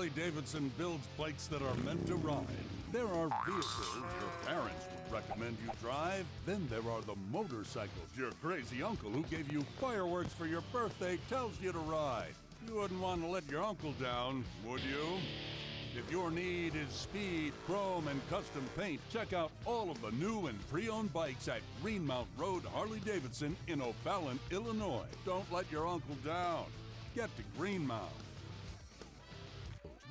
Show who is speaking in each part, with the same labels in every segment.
Speaker 1: Harley-Davidson builds bikes that are meant to ride. There are vehicles your parents would recommend you drive. Then there are the motorcycles your crazy uncle who gave you fireworks for your birthday tells you to ride. You wouldn't want to let your uncle down, would you? If your need is speed, chrome, and custom paint, check out all of the new and pre-owned bikes at Greenmount Road Harley-Davidson in O'Fallon, Illinois. Don't let your uncle down. Get to Greenmount.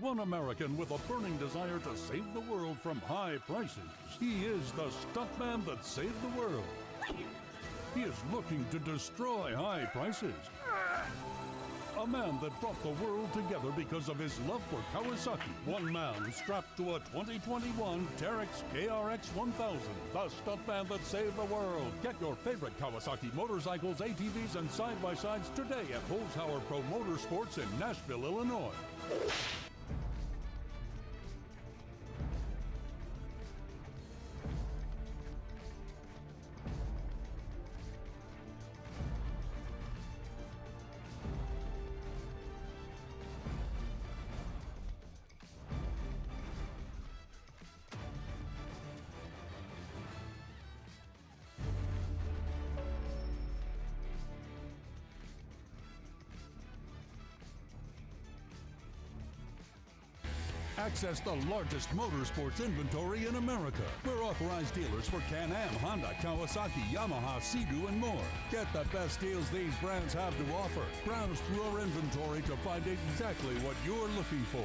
Speaker 1: One American with a burning desire to save the world from high prices. He is the stuntman that saved the world. He is looking to destroy high prices. A man that brought the world together because of his love for Kawasaki. One man strapped to a 2021 Terex KRX 1000. The stuntman that saved the world. Get your favorite Kawasaki motorcycles, ATVs, and side-by-sides today at Holzhauer Pro Motorsports in Nashville, Illinois. Access the largest motorsports inventory in America. We're authorized dealers for Can-Am, Honda, Kawasaki, Yamaha, Sea-Doo, and more. Get the best deals these brands have to offer. Browse through our inventory to find exactly what you're looking for.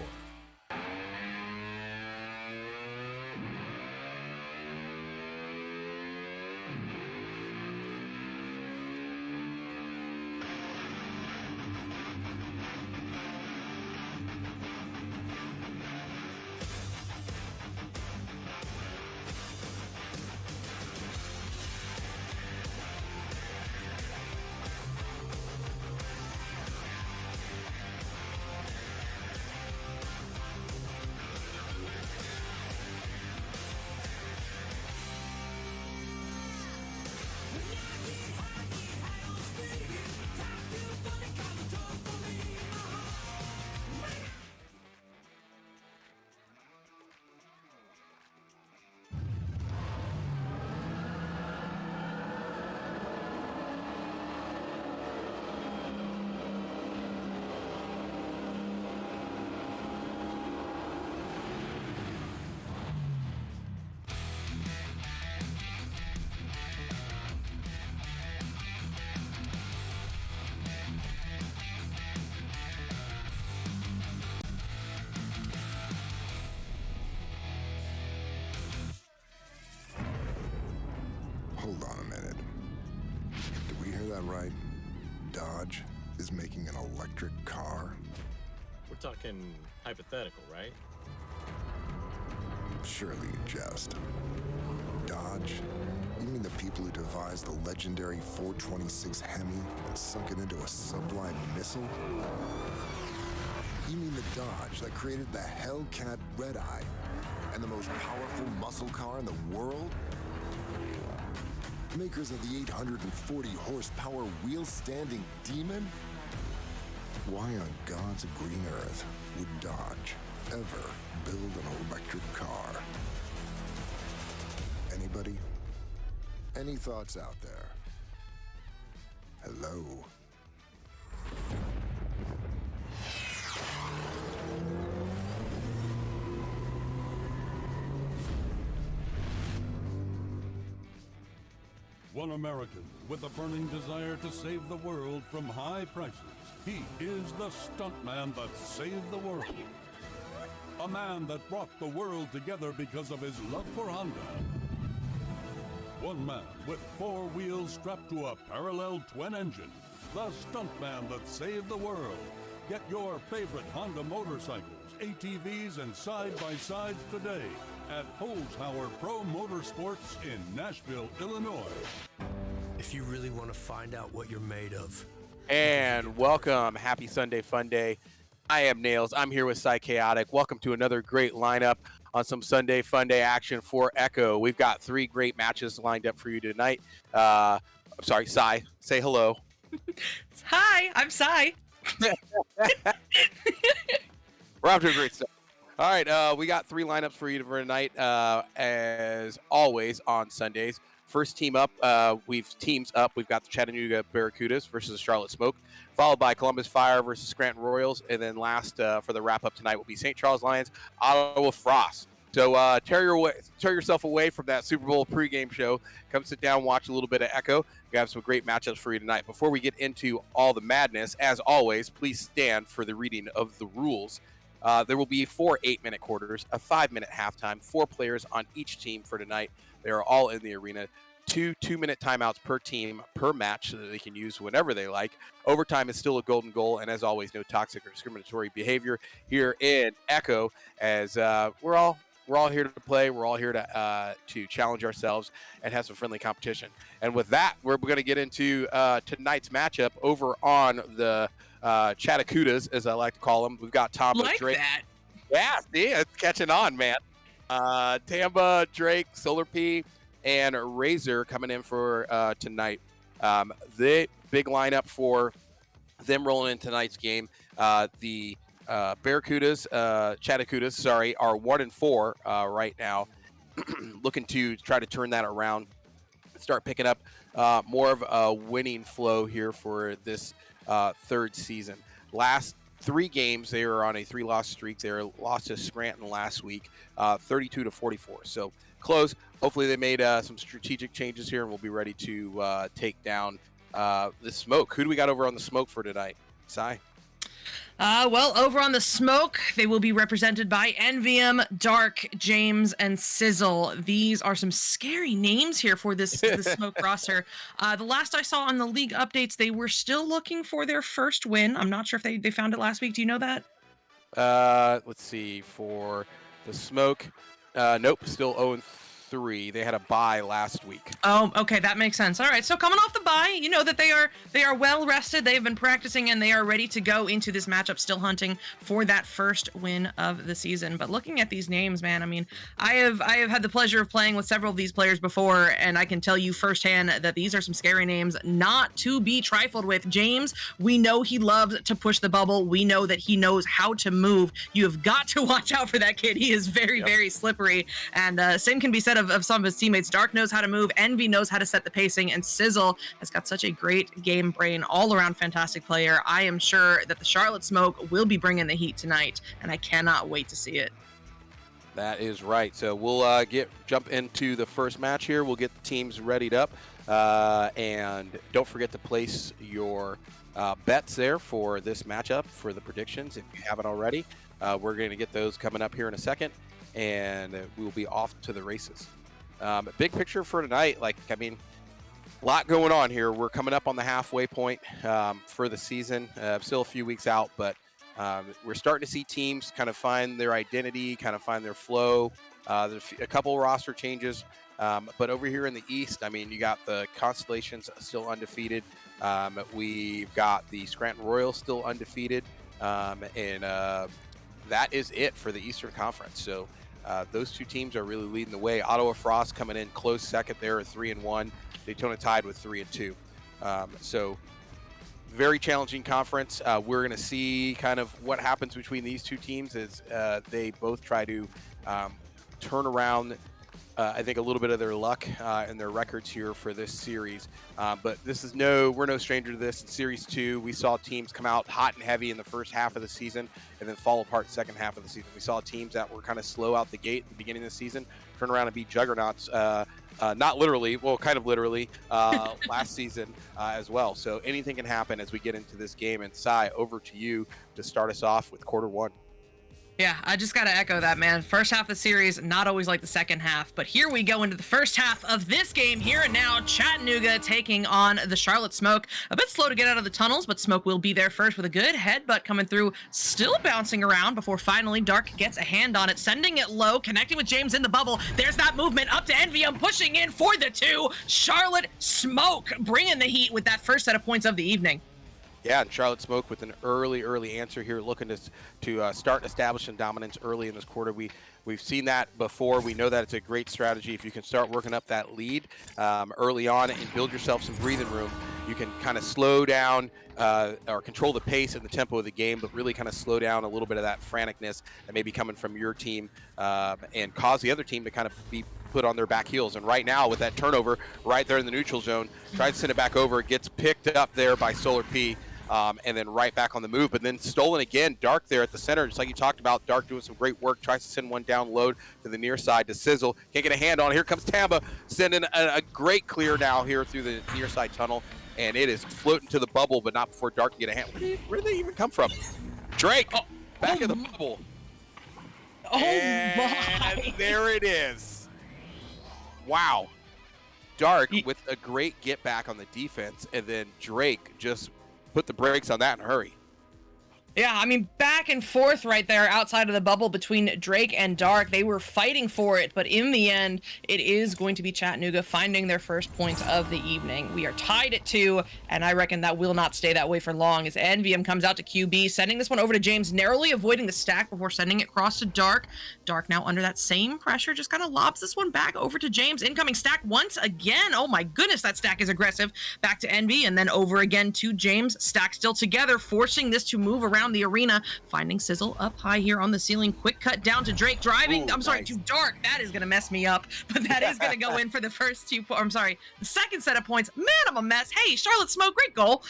Speaker 2: Hold on a minute. Did we hear that right? Dodge is making an electric car?
Speaker 3: We're talking hypothetical, right?
Speaker 2: Surely you jest. Dodge? You mean the people who devised the legendary 426 Hemi and sunk it into a sublime missile? You mean the Dodge that created the Hellcat Red Eye and the most powerful muscle car in the world? Makers of the 840 horsepower wheel-standing Demon? Why on God's green earth would Dodge ever build an electric car? Anybody? Any thoughts out there? Hello?
Speaker 1: One American with a burning desire to save the world from high prices. He is the stuntman that saved the world. A man that brought the world together because of his love for Honda. One man with 4 wheels strapped to a parallel twin engine. The stuntman that saved the world. Get your favorite Honda motorcycles, ATVs, and side-by-sides today at Holzhauer Pro Motorsports in Nashville, Illinois.
Speaker 4: If you really want to find out what you're made of.
Speaker 5: And welcome. Happy Sunday Fun Day. I am Nails. I'm here with Cy Chaotic. Welcome to another great lineup on some Sunday Fun Day action for Echo. We've got 3 great matches lined up for you tonight. I'm sorry, Cy. Say hello.
Speaker 6: Hi, I'm Cy.
Speaker 5: We're off to a great start. All right, we got 3 lineups for you for tonight, as always on Sundays. First team up, we've got the Chattanooga Barracudas versus the Charlotte Smoke, followed by Columbus Fire versus Scranton Royals, and then last for the wrap-up tonight will be St. Charles Lions, Ottawa Frost. So tear yourself away from that Super Bowl pregame show. Come sit down, watch a little bit of Echo. We have some great matchups for you tonight. Before we get into all the madness, as always, please stand for the reading of the rules. There will be 4 8-minute quarters, a 5-minute halftime, 4 players on each team for tonight. They are all in the arena. 2 2-minute timeouts per team per match so that they can use whenever they like. Overtime is still a golden goal, and as always, no toxic or discriminatory behavior here in Echo. As we're all here to play. We're all here to challenge ourselves and have some friendly competition. And with that, we're going to get into tonight's matchup over on the Chattacootas, as I like to call them. We've got Tamba,
Speaker 6: Like
Speaker 5: Drake.
Speaker 6: that.
Speaker 5: Yeah, see, it's catching on, man. Tamba, Drake, Solar P, and Razor coming in for tonight. The big lineup for them rolling in tonight's game. The Barracudas, Chattacootas, are 1-4 right now, looking to try to turn that around, start picking up more of a winning flow here for this third season. Last 3 games, they were on a 3-loss streak. They lost to Scranton last week, 32-44. So close. Hopefully they made some strategic changes here, and we'll be ready to take down the Smoke. Who do we got over on the Smoke for tonight? Cy?
Speaker 6: Well, over on the Smoke, they will be represented by Envium, Dark, James, and Sizzle. These are some scary names here for the Smoke roster. The last I saw on the league updates, they were still looking for their first win. I'm not sure if they found it last week. Do you know that?
Speaker 5: Let's see. For the Smoke, nope, still 0-3. They had a bye last week.
Speaker 6: Oh, okay, that makes sense. All right, so coming off the bye, you know that they are well rested. They have been practicing and they are ready to go into this matchup, still hunting for that first win of the season. But looking at these names, man, I mean, I have had the pleasure of playing with several of these players before, and I can tell you firsthand that these are some scary names not to be trifled with. James, we know he loves to push the bubble. We know that he knows how to move. You have got to watch out for that kid. He is very, very slippery. And same can be said of some of his teammates. Dark knows how to move. Envy knows how to set the pacing. And Sizzle has got such a great game brain, all-around fantastic player. I am sure that the Charlotte Smoke will be bringing the heat tonight, and I cannot wait to see it.
Speaker 5: That is right. So we'll jump into the first match here. We'll get the teams readied up. And don't forget to place your bets there for this matchup, for the predictions, if you haven't already. We're going to get those coming up here in a second, and we'll be off to the races. Big picture for tonight, a lot going on here. We're coming up on the halfway point for the season. Still a few weeks out, but we're starting to see teams kind of find their identity, kind of find their flow. There's a couple roster changes, but over here in the East, you got the Constellations still undefeated. We've got the Scranton Royals still undefeated, and that is it for the Eastern Conference. So those 2 teams are really leading the way. Ottawa Frost coming in close second there at 3-1. Daytona Tide with 3-2. So very challenging conference. We're going to see kind of what happens between these 2 teams as they both try to turn around, I think, a little bit of their luck and their records here for this series. But we're no stranger to this. In Series 2, we saw teams come out hot and heavy in the first half of the season and then fall apart second half of the season. We saw teams that were kind of slow out the gate at the beginning of the season turn around and be juggernauts, not literally, well, kind of literally, last season as well. So anything can happen as we get into this game. And Cy, over to you to start us off with quarter 1.
Speaker 6: Yeah, I just got to echo that, man. First half of the series, not always like the second half, but here we go into the first half of this game here and now. Chattanooga taking on the Charlotte Smoke. A bit slow to get out of the tunnels, but Smoke will be there first with a good headbutt coming through, still bouncing around before finally Dark gets a hand on it, sending it low, connecting with James in the bubble. There's that movement up to Envium, pushing in for the 2. Charlotte Smoke bringing the heat with that first set of points of the evening.
Speaker 5: Yeah, and Charlotte Smoke with an early answer here, looking to start establishing dominance early in this quarter. We've seen that before. We know that it's a great strategy if you can start working up that lead early on and build yourself some breathing room. you can kind of slow down or control the pace and the tempo of the game, but really kind of slow down a little bit of that franticness that may be coming from your team and cause the other team to kind of be put on their back heels. And right now with that turnover right there in the neutral zone, tries to send it back over, gets picked up there by Solar P. And then right back on the move, but then stolen again. Dark there at the center, just like you talked about. Dark doing some great work, tries to send one down load to the near side to Sizzle. Can't get a hand on. Here comes Tamba, sending a great clear now here through the near side tunnel, and it is floating to the bubble, but not before Dark can get a hand. Where did they even come from? Drake, back in the bubble.
Speaker 6: Oh
Speaker 5: and
Speaker 6: my!
Speaker 5: There it is. Wow. Dark with a great get back on the defense, and then Drake just put the brakes on that in a hurry.
Speaker 6: Yeah, I mean, back and forth right there outside of the bubble between Drake and Dark. They were fighting for it, but in the end, it is going to be Chattanooga finding their first points of the evening. We are tied at 2, and I reckon that will not stay that way for long as NVM comes out to QB, sending this one over to James, narrowly avoiding the stack before sending it across to Dark. Dark now under that same pressure, just kind of lobs this one back over to James. Incoming stack once again. Oh my goodness, that stack is aggressive. Back to Envy, and then over again to James. Stack still together, forcing this to move around the arena, finding Sizzle up high here on the ceiling. Quick cut down to Drake, driving. I'm sorry, to Dark. That is gonna mess me up, but that is gonna go in for the first 2 I'm sorry, the second set of points. Man, I'm a mess. Hey, Charlotte Smoke, great goal.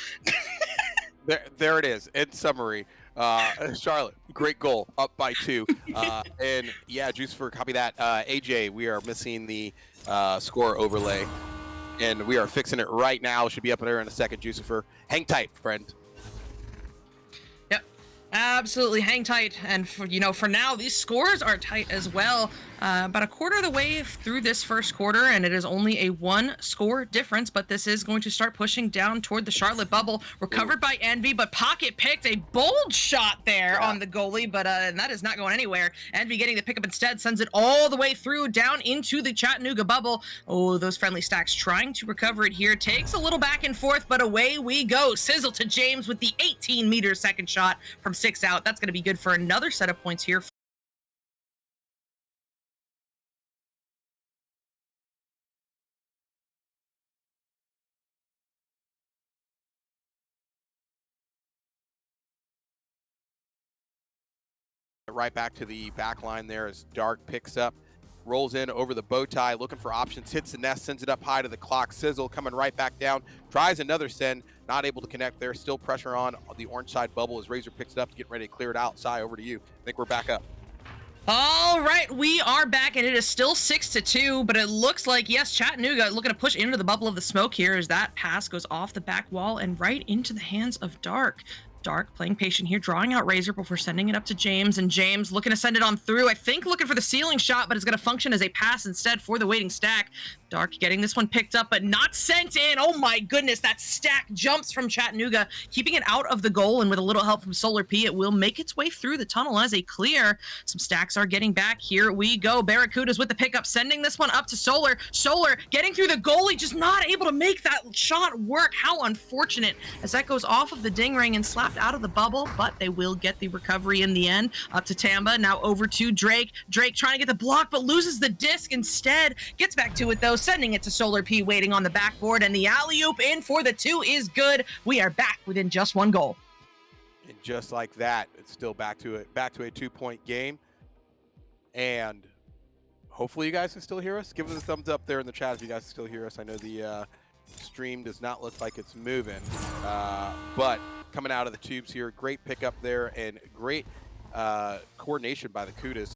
Speaker 5: There it is. In summary, Charlotte, great goal, up by 2. And yeah, Juicefer, copy that. AJ, we are missing the score overlay, and we are fixing it right now. Should be up there in a second, Juicefer. Hang tight, friend.
Speaker 6: Absolutely, hang tight. And for now, these scores are tight as well. About a quarter of the way through this first quarter, and it is only a 1-score difference, but this is going to start pushing down toward the Charlotte bubble. Recovered by Envy, but pocket picked a bold shot there on the goalie, but and that is not going anywhere. Envy getting the pickup instead, sends it all the way through down into the Chattanooga bubble. Oh, those friendly stacks trying to recover it here. Takes a little back and forth, but away we go. Sizzle to James with the 18-meter second shot from 6 out. That's going to be good for another set of points here.
Speaker 5: Right back to the back line there as Dark picks up, rolls in over the bow tie, looking for options, hits the nest, sends it up high to the clock. Sizzle coming right back down, tries another send, not able to connect there. Still pressure on the orange side bubble as Razor picks it up, getting ready to clear it out. Sai, over to you. I think we're back up.
Speaker 6: All right, we are back, and it is still 6-2, but it looks like, yes, Chattanooga looking to push into the bubble of the smoke here as that pass goes off the back wall and right into the hands of Dark. Dark playing patient here, drawing out Razor before sending it up to James, and James looking to send it on through. I think looking for the ceiling shot, but it's going to function as a pass instead for the waiting stack. Dark getting this one picked up, but not sent in. Oh my goodness, that stack jumps from Chattanooga, keeping it out of the goal, and with a little help from Solar P, it will make its way through the tunnel as a clear. Some stacks are getting back. Here we go. Barracudas with the pickup, sending this one up to Solar. Solar getting through the goalie, just not able to make that shot work. How unfortunate, as that goes off of the ding ring and slapped out of the bubble, but they will get the recovery in the end. Up to Tamba, now over to Drake. Drake trying to get the block, but loses the disc instead. Gets back to it though, sending it to Solar P, waiting on the backboard, and the alley-oop in for the 2 is good. We are back within just 1 goal.
Speaker 5: And just like that, it's still back to a 2-point game. And hopefully you guys can still hear us. Give us a thumbs up there in the chat if you guys can still hear us. I know the stream does not look like it's moving, but coming out of the tubes here, great pickup there and great coordination by the Kudas